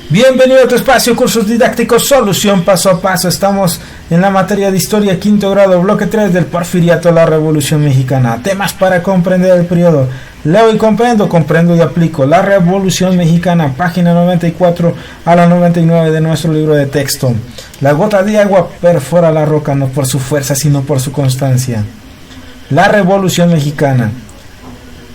Bienvenido a tu espacio, cursos didácticos, solución paso a paso. Estamos en la materia de historia, quinto grado, bloque 3 del Porfiriato a la Revolución Mexicana. Temas para comprender el periodo. Leo y comprendo, comprendo y aplico. La Revolución Mexicana, página 94 a la 99 de nuestro libro de texto. La gota de agua perfora la roca no por su fuerza, sino por su constancia. La Revolución Mexicana.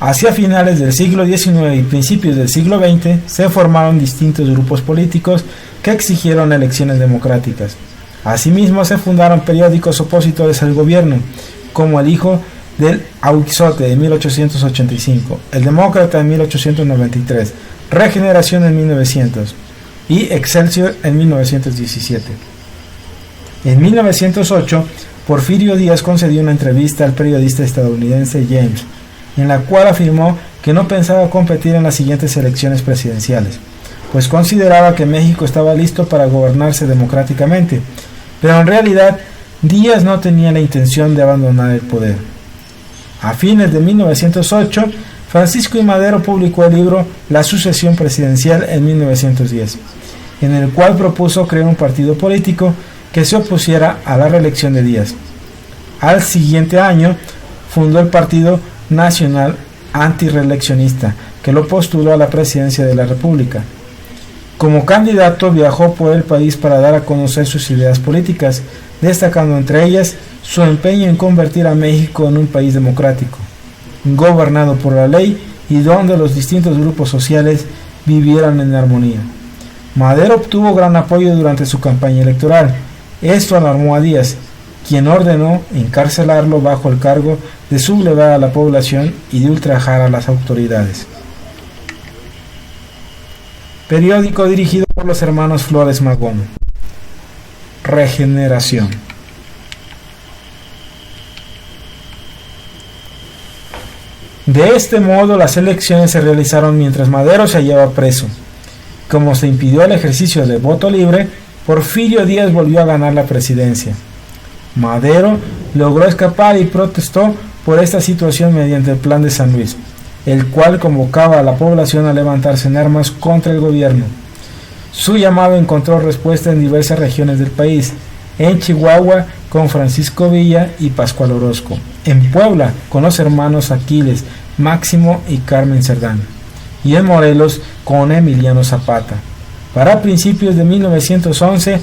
Hacia finales del siglo XIX y principios del siglo XX se formaron distintos grupos políticos que exigieron elecciones democráticas. Asimismo se fundaron periódicos opositores al gobierno, como el Hijo del Auxote de 1885, El Demócrata en 1893, Regeneración en 1900 y Excelsior en 1917. En 1908, Porfirio Díaz concedió una entrevista al periodista estadounidense James, en la cual afirmó que no pensaba competir en las siguientes elecciones presidenciales, pues consideraba que México estaba listo para gobernarse democráticamente, pero en realidad Díaz no tenía la intención de abandonar el poder. A fines de 1908, Francisco I. Madero publicó el libro La sucesión presidencial en 1910, en el cual propuso crear un partido político que se opusiera a la reelección de Díaz. Al siguiente año, fundó el Partido Nacional Antireeleccionista, que lo postuló a la presidencia de la República. Como candidato viajó por el país para dar a conocer sus ideas políticas, destacando entre ellas su empeño en convertir a México en un país democrático, gobernado por la ley y donde los distintos grupos sociales vivieran en armonía. Madero obtuvo gran apoyo durante su campaña electoral. Esto alarmó a Díaz, quien ordenó encarcelarlo bajo el cargo de sublevar a la población y de ultrajar a las autoridades. Periódico dirigido por los hermanos Flores Magón. Regeneración. De este modo, las elecciones se realizaron mientras Madero se hallaba preso. Como se impidió el ejercicio del voto libre, Porfirio Díaz volvió a ganar la presidencia. Madero logró escapar y protestó por esta situación mediante el Plan de San Luis, el cual convocaba a la población a levantarse en armas contra el gobierno. Su llamado encontró respuesta en diversas regiones del país: en Chihuahua con Francisco Villa y Pascual Orozco, en Puebla con los hermanos Aquiles, Máximo y Carmen Cerdán, y en Morelos con Emiliano Zapata. Para principios de 1911,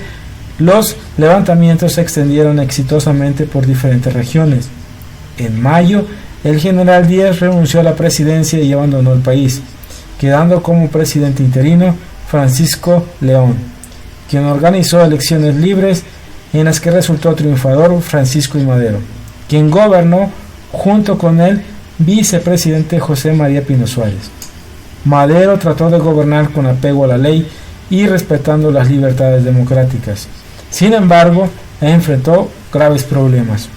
los levantamientos se extendieron exitosamente por diferentes regiones. En mayo, el general Díaz renunció a la presidencia y abandonó el país, quedando como presidente interino Francisco León, quien organizó elecciones libres en las que resultó triunfador Francisco I. Madero, quien gobernó junto con el vicepresidente José María Pino Suárez. Madero trató de gobernar con apego a la ley y respetando las libertades democráticas. Sin embargo, enfrentó graves problemas.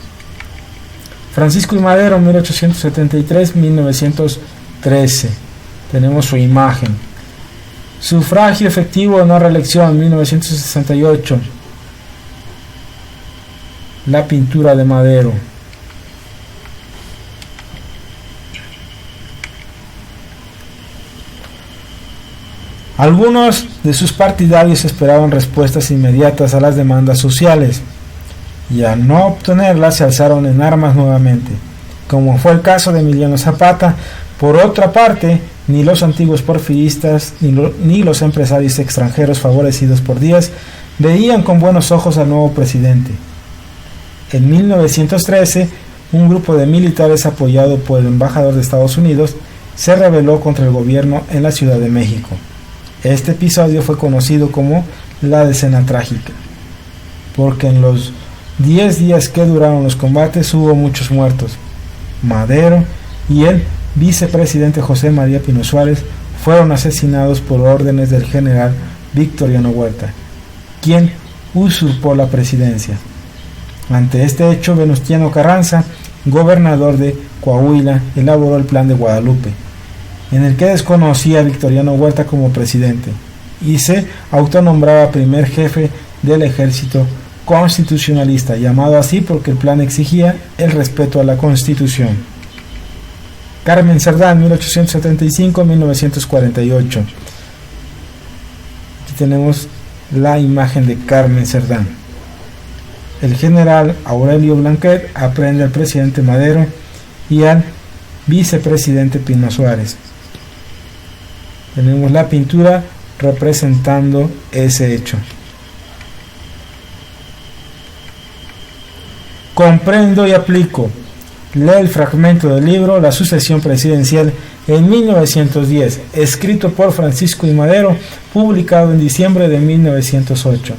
Francisco I. Madero, 1873-1913. Tenemos su imagen. Sufragio efectivo, no reelección, 1968. La pintura de Madero. Algunos de sus partidarios esperaban respuestas inmediatas a las demandas sociales, y al no obtenerlas se alzaron en armas nuevamente, como fue el caso de Emiliano Zapata. Por otra parte, ni los antiguos porfiristas ni los empresarios extranjeros favorecidos por Díaz veían con buenos ojos al nuevo presidente. En 1913, un grupo de militares apoyado por el embajador de Estados Unidos se rebeló contra el gobierno en la Ciudad de México. Este episodio fue conocido como la Decena Trágica, porque en los 10 días que duraron los combates hubo muchos muertos. Madero y el vicepresidente José María Pino Suárez fueron asesinados por órdenes del general Victoriano Huerta, quien usurpó la presidencia. Ante este hecho, Venustiano Carranza, gobernador de Coahuila, elaboró el Plan de Guadalupe, en el que desconocía a Victoriano Huerta como presidente y se autonombraba primer jefe del ejército constitucionalista, llamado así porque el plan exigía el respeto a la Constitución. Carmen Cerdán, 1875-1948. Aquí tenemos la imagen de Carmen Cerdán. El general Aurelio Blanquet aprende al presidente Madero y al vicepresidente Pino Suárez. Tenemos la pintura representando ese hecho. Comprendo y aplico. Lee el fragmento del libro La sucesión presidencial en 1910, escrito por Francisco I. Madero, publicado en diciembre de 1908,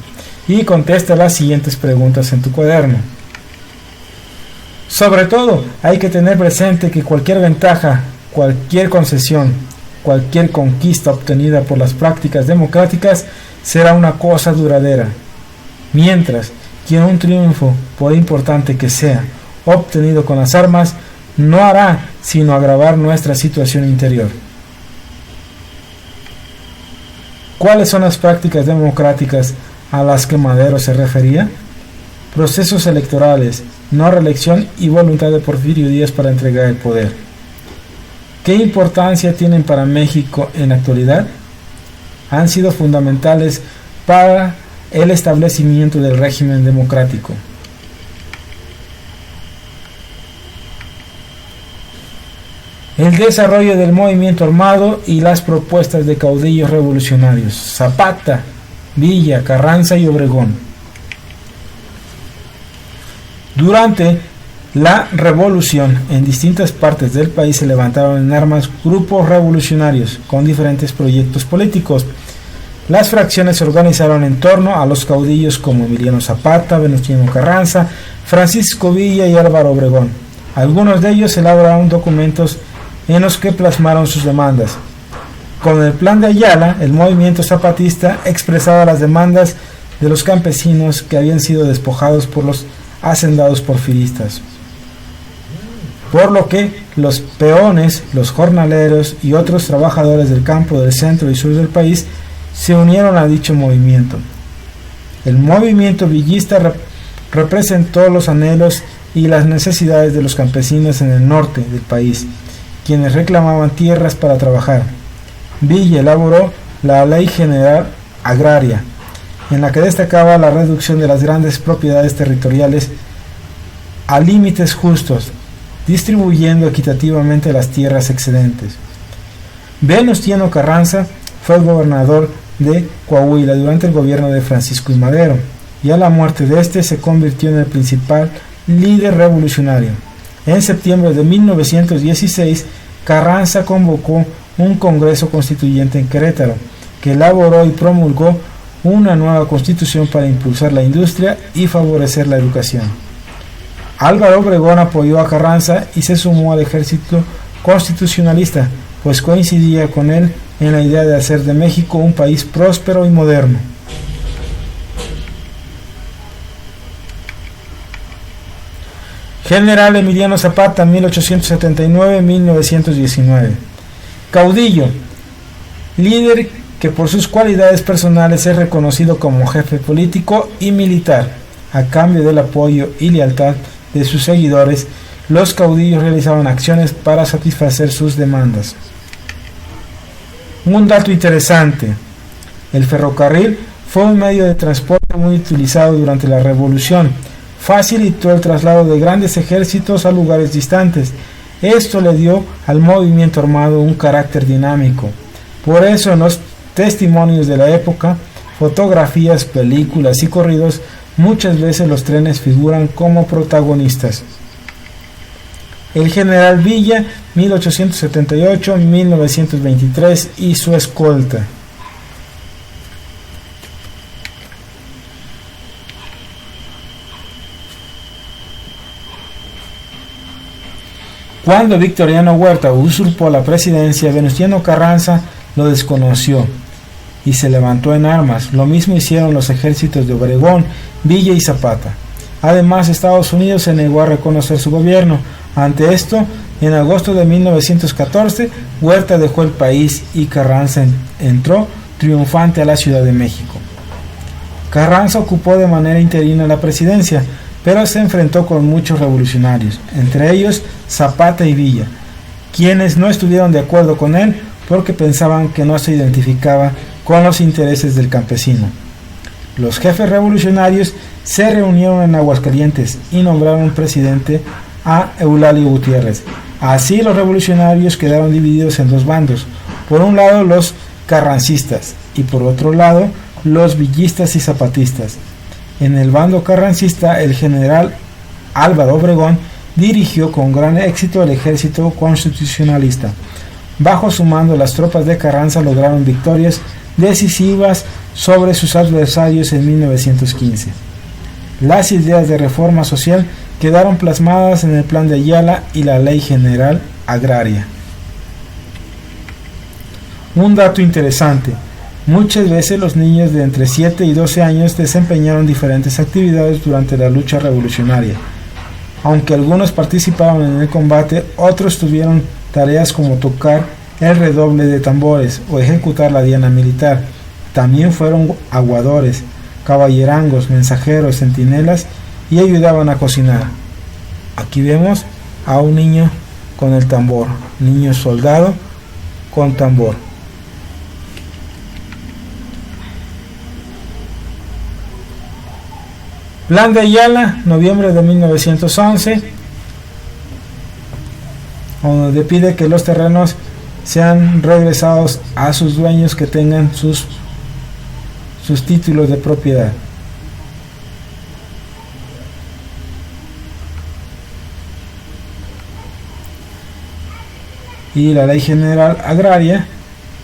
y contesta las siguientes preguntas en tu cuaderno. Sobre todo, hay que tener presente que cualquier ventaja, cualquier concesión, cualquier conquista obtenida por las prácticas democráticas será una cosa duradera, mientras que un triunfo, por importante que sea, obtenido con las armas, no hará sino agravar nuestra situación interior. ¿Cuáles son las prácticas democráticas a las que Madero se refería? Procesos electorales, no reelección y voluntad de Porfirio Díaz para entregar el poder. ¿Qué importancia tienen para México en la actualidad? Han sido fundamentales para el establecimiento del régimen democrático. El desarrollo del movimiento armado y las propuestas de caudillos revolucionarios, Zapata, Villa, Carranza y Obregón. Durante la revolución, en distintas partes del país se levantaron en armas grupos revolucionarios con diferentes proyectos políticos. Las fracciones se organizaron en torno a los caudillos como Emiliano Zapata, Venustiano Carranza, Francisco Villa y Álvaro Obregón. Algunos de ellos elaboraron documentos en los que plasmaron sus demandas. Con el plan de Ayala, el movimiento zapatista expresaba las demandas de los campesinos que habían sido despojados por los hacendados porfiristas, por lo que los peones, los jornaleros y otros trabajadores del campo del centro y sur del país se unieron a dicho movimiento. El movimiento villista representó los anhelos y las necesidades de los campesinos en el norte del país, quienes reclamaban tierras para trabajar. Villa elaboró la Ley General Agraria, en la que destacaba la reducción de las grandes propiedades territoriales a límites justos, distribuyendo equitativamente las tierras excedentes. Venustiano Carranza fue el gobernador de Coahuila durante el gobierno de Francisco I. Madero, y a la muerte de este se convirtió en el principal líder revolucionario. En septiembre de 1916, Carranza convocó un congreso constituyente en Querétaro, que elaboró y promulgó una nueva constitución para impulsar la industria y favorecer la educación. Álvaro Obregón apoyó a Carranza y se sumó al ejército constitucionalista, pues coincidía con él en la idea de hacer de México un país próspero y moderno. General Emiliano Zapata, 1879-1919. Caudillo, líder que por sus cualidades personales es reconocido como jefe político y militar. A cambio del apoyo y lealtad de sus seguidores, los caudillos realizaban acciones para satisfacer sus demandas. Un dato interesante: el ferrocarril fue un medio de transporte muy utilizado durante la Revolución. Facilitó el traslado de grandes ejércitos a lugares distantes. Esto le dio al movimiento armado un carácter dinámico. Por eso en los testimonios de la época, fotografías, películas y corridos, muchas veces los trenes figuran como protagonistas. El general Villa, 1878-1923, y su escolta. Cuando Victoriano Huerta usurpó la presidencia, Venustiano Carranza lo desconoció y se levantó en armas. Lo mismo hicieron los ejércitos de Obregón, Villa y Zapata. Además, Estados Unidos se negó a reconocer su gobierno. Ante esto, en agosto de 1914, Huerta dejó el país y Carranza entró triunfante a la Ciudad de México. Carranza ocupó de manera interina la presidencia, pero se enfrentó con muchos revolucionarios, entre ellos Zapata y Villa, quienes no estuvieron de acuerdo con él porque pensaban que no se identificaba con los intereses del campesino. Los jefes revolucionarios se reunieron en Aguascalientes y nombraron presidente a Eulalio Gutiérrez. Así los revolucionarios quedaron divididos en dos bandos, por un lado los carrancistas y por otro lado los villistas y zapatistas. En el bando carrancista, el general Álvaro Obregón dirigió con gran éxito el ejército constitucionalista. Bajo su mando, las tropas de Carranza lograron victorias decisivas sobre sus adversarios en 1915. Las ideas de reforma social quedaron plasmadas en el Plan de Ayala y la Ley General Agraria. Un dato interesante: muchas veces los niños de entre 7 y 12 años desempeñaron diferentes actividades durante la lucha revolucionaria. Aunque algunos participaron en el combate, otros tuvieron tareas como tocar el redoble de tambores o ejecutar la diana militar. También fueron aguadores, caballerangos, mensajeros, centinelas y ayudaban a cocinar. Aquí vemos a un niño con el tambor, niño soldado con tambor. Plan de Ayala, noviembre de 1911, donde pide que los terrenos sean regresados a sus dueños, que tengan sus títulos de propiedad. Y la Ley General Agraria,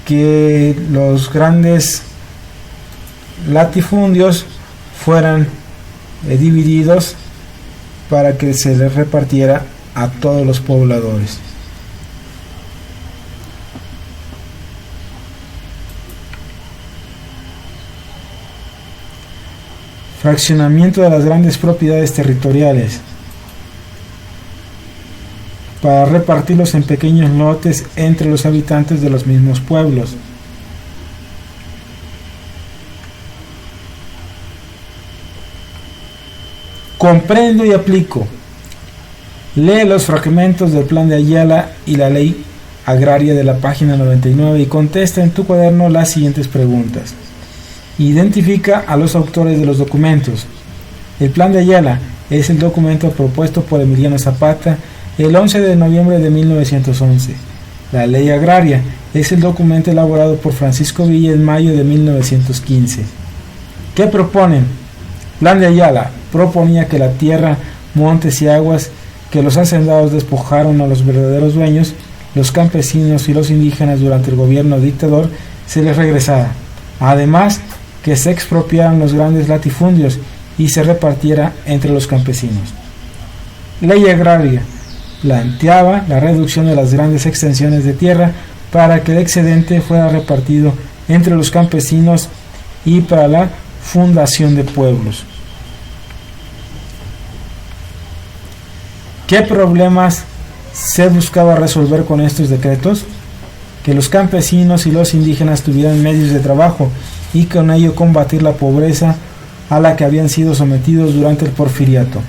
que los grandes latifundios fueran divididos para que se les repartiera a todos los pobladores. Fraccionamiento de las grandes propiedades territoriales para repartirlos en pequeños lotes entre los habitantes de los mismos pueblos. Comprendo y aplico. Lee los fragmentos del Plan de Ayala y la Ley Agraria de la página 99 y contesta en tu cuaderno las siguientes preguntas. Identifica a los autores de los documentos. El Plan de Ayala es el documento propuesto por Emiliano Zapata el 11 de noviembre de 1911. La Ley Agraria es el documento elaborado por Francisco Villa en mayo de 1915. ¿Qué proponen? Plan de Ayala proponía que la tierra, montes y aguas que los hacendados despojaron a los verdaderos dueños, los campesinos y los indígenas durante el gobierno dictador, se les regresara. Además, que se expropiaran los grandes latifundios y se repartiera entre los campesinos. Ley Agraria planteaba la reducción de las grandes extensiones de tierra para que el excedente fuera repartido entre los campesinos y para la fundación de pueblos. ¿Qué problemas se buscaba resolver con estos decretos? Que los campesinos y los indígenas tuvieran medios de trabajo y con ello combatir la pobreza a la que habían sido sometidos durante el Porfiriato.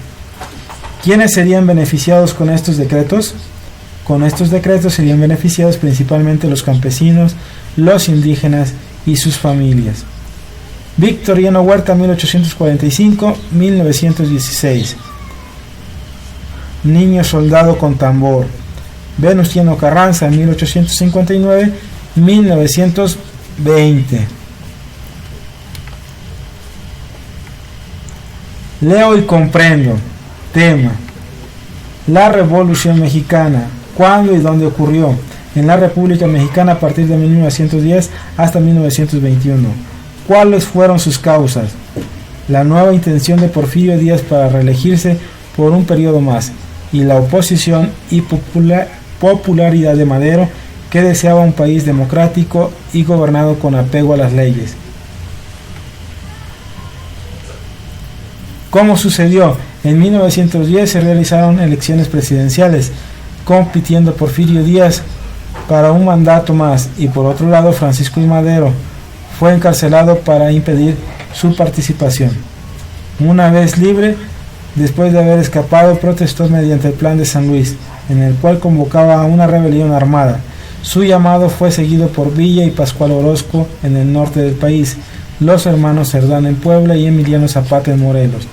¿Quiénes serían beneficiados con estos decretos? Con estos decretos serían beneficiados principalmente los campesinos, los indígenas y sus familias. Victoriano Huerta, 1845-1916. Niño soldado con tambor. Venustiano Carranza, 1859-1920. Leo y comprendo. Tema: la Revolución Mexicana. ¿Cuándo y dónde ocurrió? En la República Mexicana a partir de 1910 hasta 1921. ¿Cuáles fueron sus causas? La nueva intención de Porfirio Díaz para reelegirse por un periodo más, y la oposición y popularidad de Madero, que deseaba un país democrático y gobernado con apego a las leyes. ¿Cómo sucedió? En 1910 se realizaron elecciones presidenciales, compitiendo Porfirio Díaz para un mandato más, y por otro lado Francisco I. Madero fue encarcelado para impedir su participación. Una vez libre, después de haber escapado, protestó mediante el Plan de San Luis, en el cual convocaba a una rebelión armada. Su llamado fue seguido por Villa y Pascual Orozco en el norte del país, los hermanos Cerdán en Puebla y Emiliano Zapata en Morelos.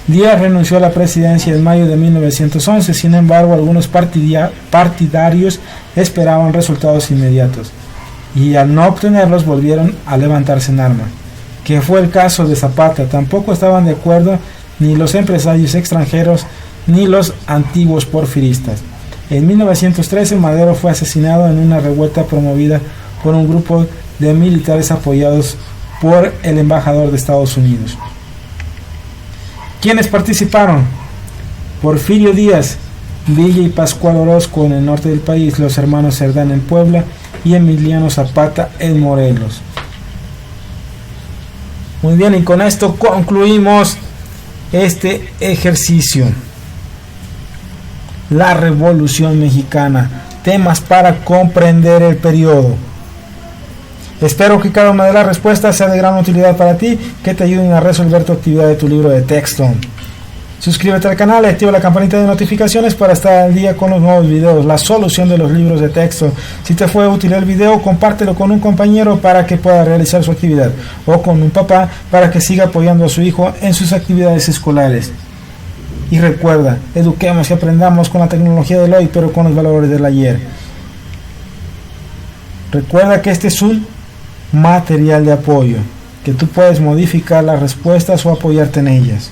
Díaz renunció a la presidencia en mayo de 1911, sin embargo algunos partidarios esperaban resultados inmediatos y al no obtenerlos volvieron a levantarse en armas, que fue el caso de Zapata. Tampoco estaban de acuerdo ni los empresarios extranjeros ni los antiguos porfiristas. En 1913 Madero fue asesinado en una revuelta promovida por un grupo de militares apoyados por el embajador de Estados Unidos. ¿Quiénes participaron? Porfirio Díaz, Villa y Pascual Orozco en el norte del país, los hermanos Cerdán en Puebla y Emiliano Zapata en Morelos. Muy bien, y con esto concluimos este ejercicio. La Revolución Mexicana, temas para comprender el periodo. Espero que cada una de las respuestas sea de gran utilidad para ti, que te ayuden a resolver tu actividad de tu libro de texto. Suscríbete al canal y activa la campanita de notificaciones para estar al día con los nuevos videos, la solución de los libros de texto. Si te fue útil el video, compártelo con un compañero para que pueda realizar su actividad, o con un papá para que siga apoyando a su hijo en sus actividades escolares. Y recuerda, eduquemos y aprendamos con la tecnología del hoy, pero con los valores del ayer. Recuerda que este es un material de apoyo, que tú puedes modificar las respuestas o apoyarte en ellas.